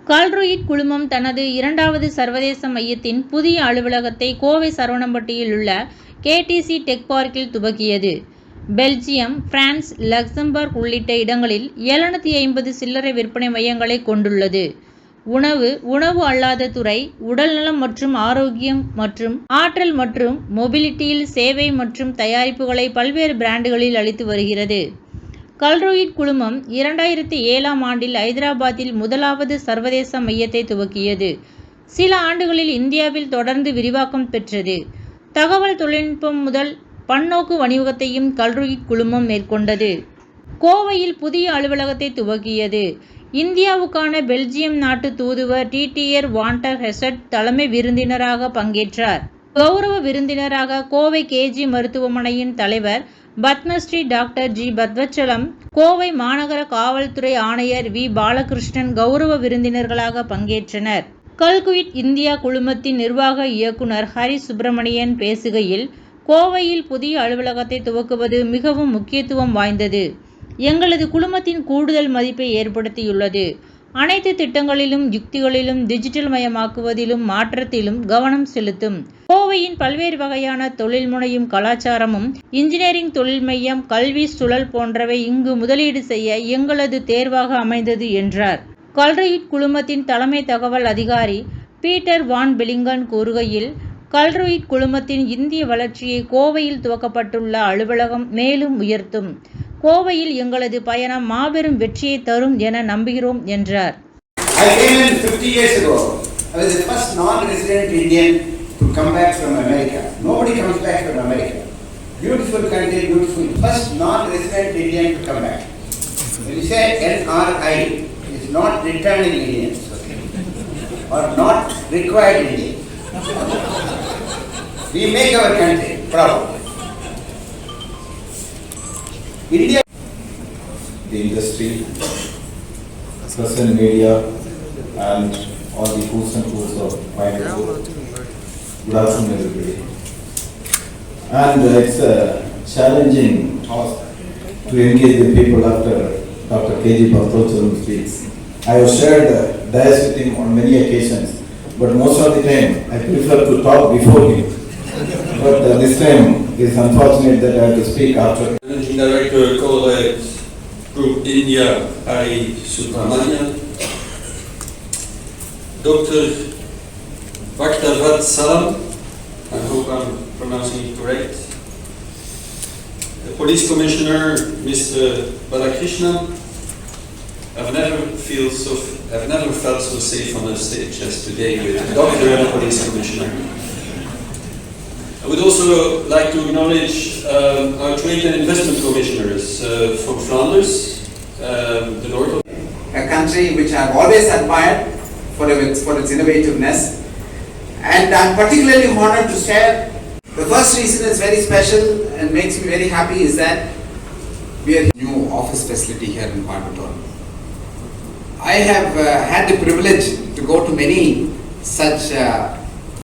கால்ட்ரூயிட் குழுமம் தனது 2வது சர்வதேச மையத்தின் புதிய அலுவலகத்தை கோவை சரவணம்பட்டியில் உள்ள கேடிசி டெக் பார்க்கில் துவக்கியது. பெல்ஜியம், பிரான்ஸ், லக்சம்பர்க் உள்ளிட்ட இடங்களில் 750 சில்லறை விற்பனை மையங்களை கொண்டுள்ளது. உணவு அல்லாத துறை, உடல்நலம் மற்றும் ஆரோக்கியம் மற்றும் ஆற்றல் மற்றும் மொபிலிட்டியில் சேவை மற்றும் தயாரிப்புகளை பல்வேறு பிராண்டுகளில் அளித்து வருகிறது. கால்ட்ரூயிட் குழுமம் 2007ஆம் ஆண்டில் ஐதராபாத்தில் 1வது சர்வதேச மையத்தை துவக்கியது. சில ஆண்டுகளில் இந்தியாவில் தொடர்ந்து விரிவாக்கம் பெற்றது. தகவல் தொழில்நுட்பம் முதல் பன்னோக்கு வணிகத்தையும் கால்ட்ரூயிட் குழுமம் மேற்கொண்டது. கோவையில் புதிய அலுவலகத்தை துவக்கியது. இந்தியாவுக்கான பெல்ஜியம் நாட்டு தூதுவர் டிடியர் வான்டர் ஹெசட் தலைமை விருந்தினராக பங்கேற்றார். கௌரவ விருந்தினராக கோவை கேஜி மருத்துவமனையின் தலைவர் பத்மஸ்ரீ டாக்டர் ஜி. பத்வச்சலம், கோவை மாநகர காவல்துறை ஆணையர் வி. பாலகிருஷ்ணன் கௌரவ விருந்தினர்களாக பங்கேற்றனர். கால்ட்ரூயிட் இந்தியா குழுமத்தின் நிர்வாக இயக்குனர் ஹரி சுப்பிரமணியன் பேசுகையில், கோவையில் புதிய அலுவலகத்தை துவக்குவது மிகவும் முக்கியத்துவம் வாய்ந்தது. எங்களது குழுமத்தின் கூடுதல் மதிப்பை ஏற்படுத்தியுள்ளது. அனைத்து திட்டங்களிலும் யுக்திகளிலும் டிஜிட்டல் மயமாக்குவதிலும் மாற்றத்திலும் கவனம் செலுத்தும். கோவையின் பல்வேறு வகையான தொழில் முனையும் கலாச்சாரமும் இன்ஜினியரிங் தொழில் மையம், கல்வி சுழல் போன்றவை இங்கு முதலீடு செய்ய எங்களது தேர்வாக அமைந்தது என்றார். கால்ட்ரூயிட் குழுமத்தின் தலைமை தகவல் அதிகாரி பீட்டர் வான் பெலிங்கன் கூறுகையில், கால்ட்ரூயிட் குழுமத்தின் இந்திய வளர்ச்சியை கோவையில் துவக்கப்பட்டுள்ள அலுவலகம் மேலும் உயர்த்தும். கோவையில் எங்களது பயணம் மாபெரும் வெற்றியை தரும் என நம்புகிறோம் என்றார். I came in 50 years ago. I was the first non-resident Indian to come back from America. Nobody comes back from America. Beautiful country, beautiful. First non-resident Indian to come back. When you say NRI, it's not returning Indians, okay? Or not required Indians. We make our country proud. India, the industry, present media, and all the who's and who's of my group. Good afternoon, everybody. And it's a challenging task to engage the people after Dr. K.G. Bhattacharya speaks. I have shared dais with him on many occasions, but most of the time I prefer to talk before him. But this time it's unfortunate that I have to speak after. Managing Director, Colruyt Group India, Hari Subramanian. Dr. Bhattacharya, I hope I'm pronouncing it correct. The Police Commissioner, Mr. Balakrishnan. I've never felt so safe on a stage as today with the Doctor and the Police Commissioner. I would also like to acknowledge our Trade and Investment Commissioners from Flanders, the north of a country which I have always admired for its innovativeness, and I am particularly honored to share. The first reason is very special and makes me very happy is that we have a new office facility here in Coimbatore. I have had the privilege to go to many such